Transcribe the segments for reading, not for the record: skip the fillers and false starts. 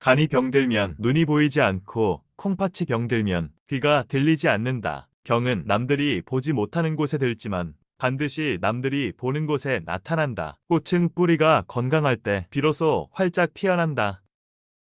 간이 병들면 눈이 보이지 않고 콩팥이 병들면 귀가 들리지 않는다. 병은 남들이 보지 못하는 곳에 들지만 반드시 남들이 보는 곳에 나타난다. 꽃은 뿌리가 건강할 때 비로소 활짝 피어난다.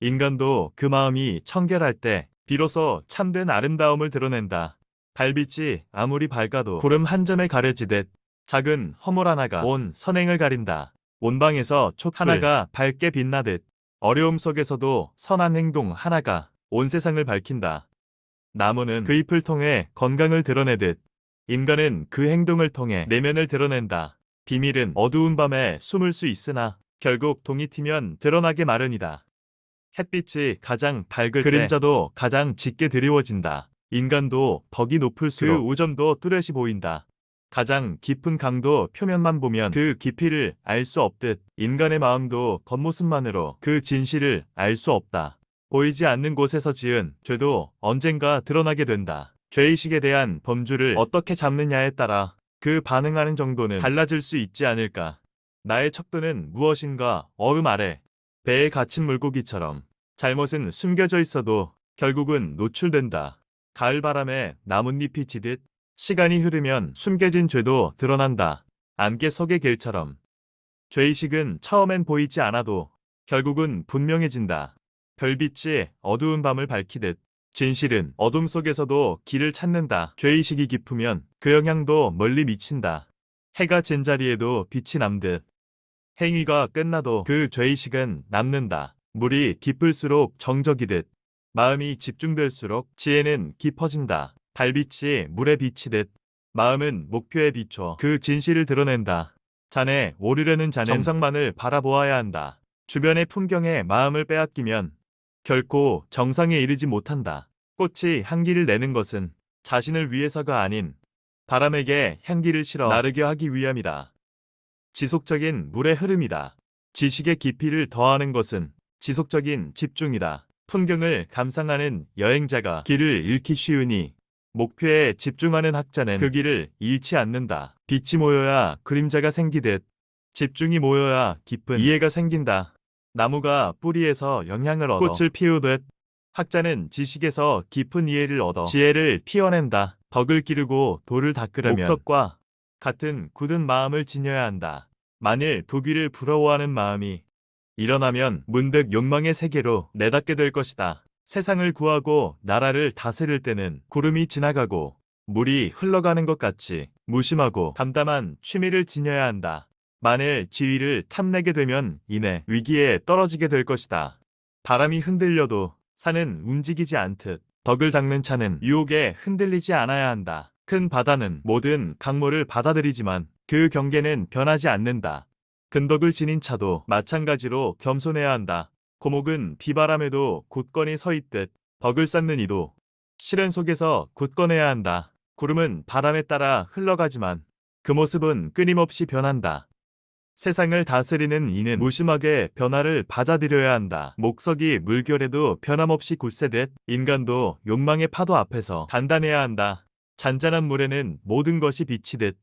인간도 그 마음이 청결할 때 비로소 참된 아름다움을 드러낸다. 달빛이 아무리 밝아도 구름 한 점에 가려지듯 작은 허물 하나가 온 선행을 가린다. 온방에서 촛불 하나가 밝게 빛나듯 어려움 속에서도 선한 행동 하나가 온 세상을 밝힌다. 나무는 그 잎을 통해 건강을 드러내듯 인간은 그 행동을 통해 내면을 드러낸다. 비밀은 어두운 밤에 숨을 수 있으나 결국 동이 트면 드러나게 마련이다. 햇빛이 가장 밝을 때 그림자도 가장 짙게 드리워진다. 인간도 덕이 높을수록 그 우점도 뚜렷이 보인다. 가장 깊은 강도 표면만 보면 그 깊이를 알 수 없듯 인간의 마음도 겉모습만으로 그 진실을 알 수 없다. 보이지 않는 곳에서 지은 죄도 언젠가 드러나게 된다. 죄의식에 대한 범주를 어떻게 잡느냐에 따라 그 반응하는 정도는 달라질 수 있지 않을까. 나의 척도는 무엇인가 얼음 아래 배에 갇힌 물고기처럼 잘못은 숨겨져 있어도 결국은 노출된다. 가을 바람에 나뭇잎이 지듯 시간이 흐르면 숨겨진 죄도 드러난다. 안개 속의 길처럼 죄의식은 처음엔 보이지 않아도 결국은 분명해진다. 별빛이 어두운 밤을 밝히듯 진실은 어둠 속에서도 길을 찾는다. 죄의식이 깊으면 그 영향도 멀리 미친다. 해가 진 자리에도 빛이 남듯 행위가 끝나도 그 죄의식은 남는다. 물이 깊을수록 정적이듯 마음이 집중될수록 지혜는 깊어진다. 달빛이 물에 비치듯 마음은 목표에 비춰 그 진실을 드러낸다. 산에 오르려는 자는 정상만을 바라보아야 한다. 주변의 풍경에 마음을 빼앗기면 결코 정상에 이르지 못한다. 꽃이 향기를 내는 것은 자신을 위해서가 아닌 바람에게 향기를 실어 나르게 하기 위함이다. 지속적인 물의 흐름이다. 지식의 깊이를 더하는 것은 지속적인 집중이다. 풍경을 감상하는 여행자가 길을 잃기 쉬우니 목표에 집중하는 학자는 그 길을 잃지 않는다. 빛이 모여야 그림자가 생기듯 집중이 모여야 깊은 이해가 생긴다. 나무가 뿌리에서 영향을 얻어 꽃을 피우듯 학자는 지식에서 깊은 이해를 얻어 지혜를 피워낸다. 덕을 기르고 돌을 닦으려면 목석과 같은 굳은 마음을 지녀야 한다. 만일 부귀를 부러워하는 마음이 일어나면 문득 욕망의 세계로 내닫게 될 것이다. 세상을 구하고 나라를 다스릴 때는 구름이 지나가고 물이 흘러가는 것 같이 무심하고 담담한 취미를 지녀야 한다. 만일 지위를 탐내게 되면 이내 위기에 떨어지게 될 것이다. 바람이 흔들려도 산은 움직이지 않듯 덕을 닦는 차는 유혹에 흔들리지 않아야 한다. 큰 바다는 모든 강물을 받아들이지만 그 경계는 변하지 않는다. 근덕을 지닌 차도 마찬가지로 겸손해야 한다. 고목은 비바람에도 굳건히 서 있듯 덕을 쌓는 이도 시련 속에서 굳건해야 한다. 구름은 바람에 따라 흘러가지만 그 모습은 끊임없이 변한다. 세상을 다스리는 이는 무심하게 변화를 받아들여야 한다. 목석이 물결에도 변함없이 굳세듯 인간도 욕망의 파도 앞에서 단단해야 한다. 잔잔한 물에는 모든 것이 비치듯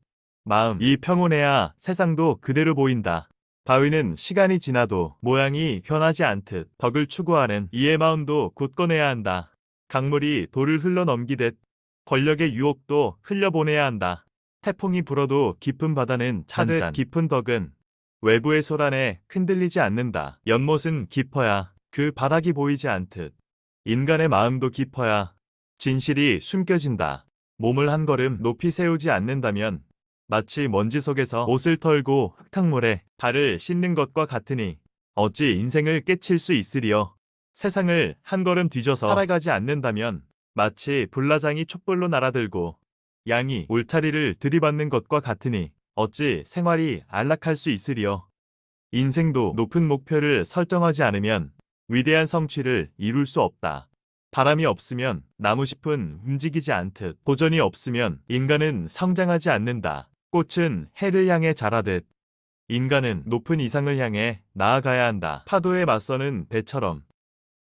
마음이 평온해야 세상도 그대로 보인다. 바위는 시간이 지나도 모양이 변하지 않듯 덕을 추구하는 이의 마음도 굳건해야 한다. 강물이 돌을 흘러넘기듯 권력의 유혹도 흘려보내야 한다. 태풍이 불어도 깊은 바다는 차듯 깊은 덕은 외부의 소란에 흔들리지 않는다. 연못은 깊어야 그 바닥이 보이지 않듯 인간의 마음도 깊어야 진실이 숨겨진다. 몸을 한 걸음 높이 세우지 않는다면 마치 먼지 속에서 옷을 털고 흙탕물에 발을 씻는 것과 같으니 어찌 인생을 깨칠 수 있으리요. 세상을 한 걸음 뒤져서 살아가지 않는다면 마치 불나장이 촛불로 날아들고 양이 울타리를 들이받는 것과 같으니 어찌 생활이 안락할 수 있으리요. 인생도 높은 목표를 설정하지 않으면 위대한 성취를 이룰 수 없다. 바람이 없으면 나무잎은 움직이지 않듯 도전이 없으면 인간은 성장하지 않는다. 꽃은 해를 향해 자라듯 인간은 높은 이상을 향해 나아가야 한다. 파도에 맞서는 배처럼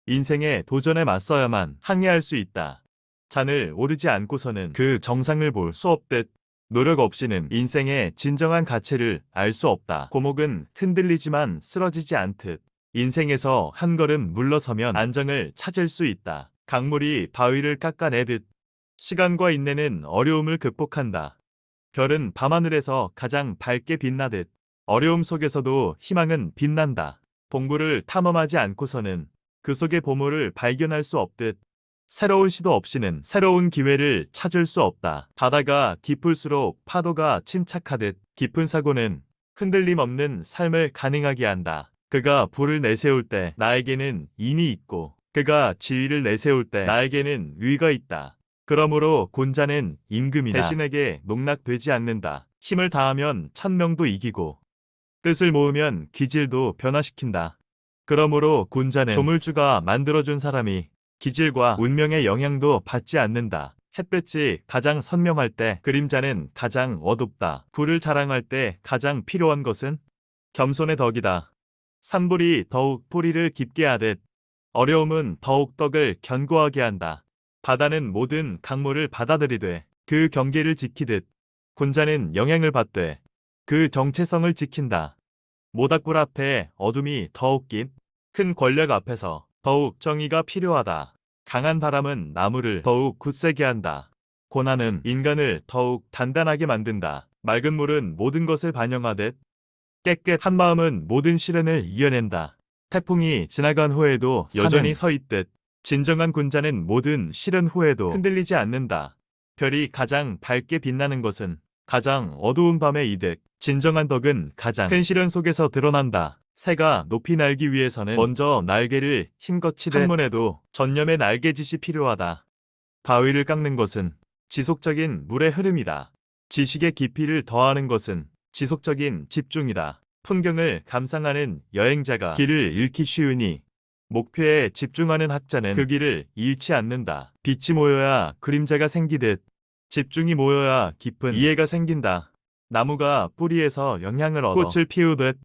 인생의 도전에 맞서야만 항해할 수 있다. 산을 오르지 않고서는 그 정상을 볼 수 없듯 노력 없이는 인생의 진정한 가치를 알 수 없다. 고목은 흔들리지만 쓰러지지 않듯 인생에서 한 걸음 물러서면 안정을 찾을 수 있다. 강물이 바위를 깎아내듯 시간과 인내는 어려움을 극복한다. 별은 밤하늘에서 가장 밝게 빛나듯 어려움 속에서도 희망은 빛난다. 봉구를 탐험하지 않고서는 그 속의 보물을 발견할 수 없듯 새로운 시도 없이는 새로운 기회를 찾을 수 없다. 바다가 깊을수록 파도가 침착하듯 깊은 사고는 흔들림 없는 삶을 가능하게 한다. 그가 불을 내세울 때 나에게는 인이 있고 그가 지위를 내세울 때 나에게는 위가 있다. 그러므로 곤자는 임금이나 대신에게 농락되지 않는다. 힘을 다하면 천명도 이기고 뜻을 모으면 기질도 변화시킨다. 그러므로 곤자는 조물주가 만들어준 사람이 기질과 운명의 영향도 받지 않는다. 햇볕이 가장 선명할 때 그림자는 가장 어둡다. 불을 자랑할 때 가장 필요한 것은 겸손의 덕이다. 산불이 더욱 뿌리를 깊게 하듯 어려움은 더욱 떡을 견고하게 한다. 바다는 모든 강물을 받아들이되 그 경계를 지키듯 곤자는 영향을 받되 그 정체성을 지킨다. 모닥불 앞에 어둠이 더욱 긴 큰 권력 앞에서 더욱 정의가 필요하다. 강한 바람은 나무를 더욱 굳세게 한다. 고난은 인간을 더욱 단단하게 만든다. 맑은 물은 모든 것을 반영하듯 깨끗한 마음은 모든 시련을 이겨낸다. 태풍이 지나간 후에도 여전히 서 있듯 진정한 군자는 모든 시련 후에도 흔들리지 않는다. 별이 가장 밝게 빛나는 것은 가장 어두운 밤의 이득. 진정한 덕은 가장 큰 시련 속에서 드러난다. 새가 높이 날기 위해서는 먼저 날개를 힘껏 치되 한문에도 전념의 날개짓이 필요하다. 바위를 깎는 것은 지속적인 물의 흐름이다. 지식의 깊이를 더하는 것은 지속적인 집중이다. 풍경을 감상하는 여행자가 길을 잃기 쉬우니 목표에 집중하는 학자는 그 길을 잃지 않는다. 빛이 모여야 그림자가 생기듯 집중이 모여야 깊은 이해가 생긴다. 나무가 뿌리에서 영향을 얻어 꽃을 피우듯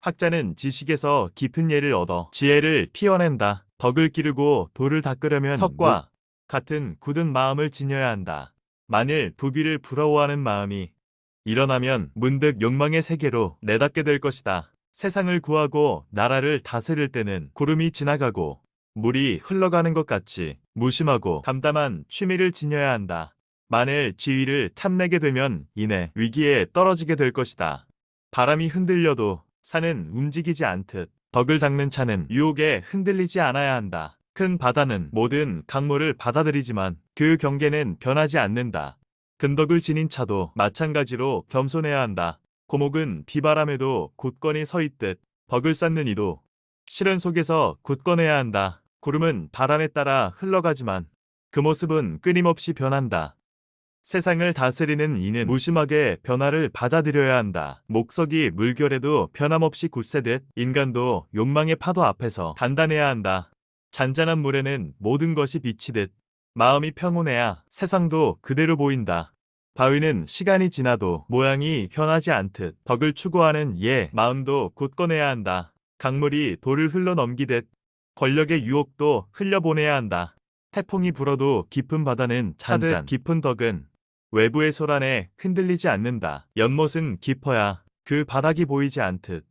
학자는 지식에서 깊은 예를 얻어 지혜를 피워낸다. 덕을 기르고 돌을 닦으려면 석과 같은 굳은 마음을 지녀야 한다. 만일 부귀를 부러워하는 마음이 일어나면 문득 욕망의 세계로 내닫게 될 것이다. 세상을 구하고 나라를 다스릴 때는 구름이 지나가고 물이 흘러가는 것 같이 무심하고 담담한 취미를 지녀야 한다. 만일 지위를 탐내게 되면 이내 위기에 떨어지게 될 것이다. 바람이 흔들려도 산은 움직이지 않듯 덕을 닦는 차는 유혹에 흔들리지 않아야 한다. 큰 바다는 모든 강물을 받아들이지만 그 경계는 변하지 않는다. 근덕을 지닌 차도 마찬가지로 겸손해야 한다. 고목은 비바람에도 굳건히 서 있듯 덕을 쌓는 이도 시련 속에서 굳건해야 한다. 구름은 바람에 따라 흘러가지만 그 모습은 끊임없이 변한다. 세상을 다스리는 이는 무심하게 변화를 받아들여야 한다. 목석이 물결에도 변함없이 굳세듯 인간도 욕망의 파도 앞에서 단단해야 한다. 잔잔한 물에는 모든 것이 비치듯 마음이 평온해야 세상도 그대로 보인다. 바위는 시간이 지나도 모양이 변하지 않듯 덕을 추구하는 마음도 굳건해야 한다. 강물이 돌을 흘러넘기듯 권력의 유혹도 흘려보내야 한다. 태풍이 불어도 깊은 바다는 잔잔 깊은 덕은 외부의 소란에 흔들리지 않는다. 연못은 깊어야 그 바닥이 보이지 않듯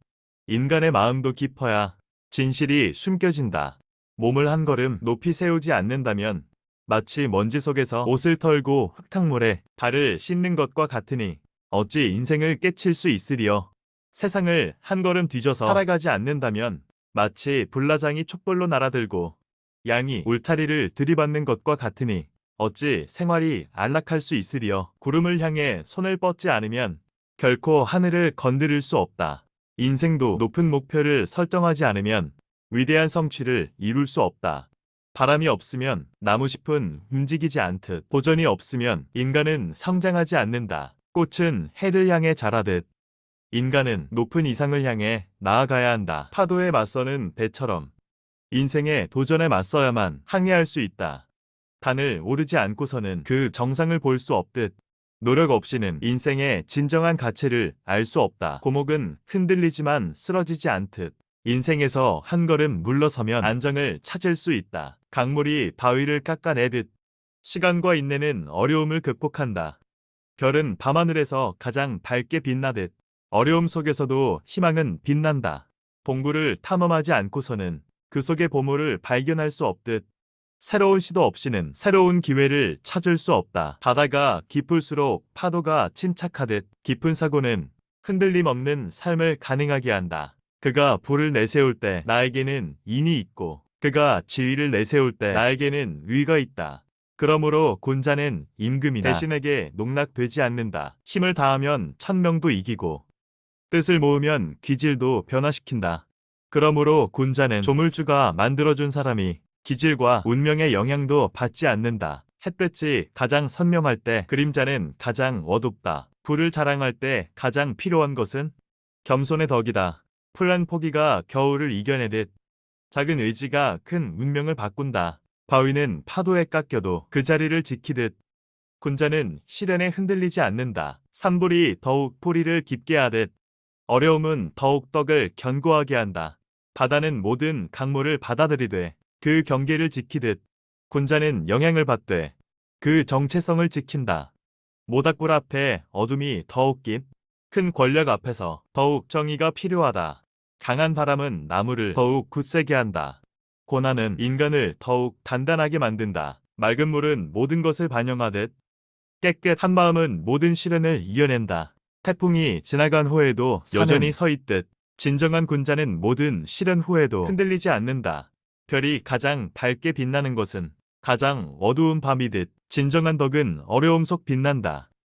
인간의 마음도 깊어야 진실이 숨겨진다. 몸을 한 걸음 높이 세우지 않는다면 마치 먼지 속에서 옷을 털고 흙탕물에 발을 씻는 것과 같으니 어찌 인생을 깨칠 수 있으리요. 세상을 한 걸음 뒤져서 살아가지 않는다면 마치 불나장이 촛불로 날아들고 양이 울타리를 들이받는 것과 같으니 어찌 생활이 안락할 수 있으리요. 구름을 향해 손을 뻗지 않으면 결코 하늘을 건드릴 수 없다. 인생도 높은 목표를 설정하지 않으면 위대한 성취를 이룰 수 없다. 바람이 없으면 나무잎은 움직이지 않듯 도전이 없으면 인간은 성장하지 않는다. 꽃은 해를 향해 자라듯 인간은 높은 이상을 향해 나아가야 한다. 파도에 맞서는 배처럼 인생의 도전에 맞서야만 항해할 수 있다. 단을 오르지 않고서는 그 정상을 볼 수 없듯 노력 없이는 인생의 진정한 가치를 알 수 없다. 고목은 흔들리지만 쓰러지지 않듯 인생에서 한 걸음 물러서면 안정을 찾을 수 있다. 강물이 바위를 깎아내듯 시간과 인내는 어려움을 극복한다. 별은 밤하늘에서 가장 밝게 빛나듯 어려움 속에서도 희망은 빛난다. 동굴을 탐험하지 않고서는 그 속의 보물을 발견할 수 없듯 새로운 시도 없이는 새로운 기회를 찾을 수 없다. 바다가 깊을수록 파도가 침착하듯 깊은 사고는 흔들림 없는 삶을 가능하게 한다. 그가 불을 내세울 때 나에게는 인이 있고 그가 지위를 내세울 때 나에게는 위가 있다. 그러므로 곤자는 임금이나 대신에게 농락되지 않는다. 힘을 다하면 천명도 이기고 뜻을 모으면 기질도 변화시킨다. 그러므로 곤자는 조물주가 만들어준 사람이 기질과 운명의 영향도 받지 않는다. 햇볕이 가장 선명할 때 그림자는 가장 어둡다. 불을 자랑할 때 가장 필요한 것은 겸손의 덕이다. 푸른 포기가 겨울을 이겨내듯 작은 의지가 큰 운명을 바꾼다. 바위는 파도에 깎여도 그 자리를 지키듯 곤자는 시련에 흔들리지 않는다. 산불이 더욱 뿌리를 깊게 하듯 어려움은 더욱 떡을 견고하게 한다. 바다는 모든 강물을 받아들이되 그 경계를 지키듯 곤자는 영향을 받되 그 정체성을 지킨다. 모닥불 앞에 어둠이 더욱 긴 큰 권력 앞에서 더욱 정의가 필요하다. 강한 바람은 나무를 더욱 굳세게 한다. 고난은 인간을 더욱 단단하게 만든다. 맑은 물은 모든 것을 반영하듯 깨끗한 마음은 모든 시련을 이겨낸다. 태풍이 지나간 후에도 여전히 서 있듯 진정한 군자는 모든 시련 후에도 흔들리지 않는다. 별이 가장 밝게 빛나는 것은 가장 어두운 밤이듯 진정한 덕은 어려움 속 빛난다.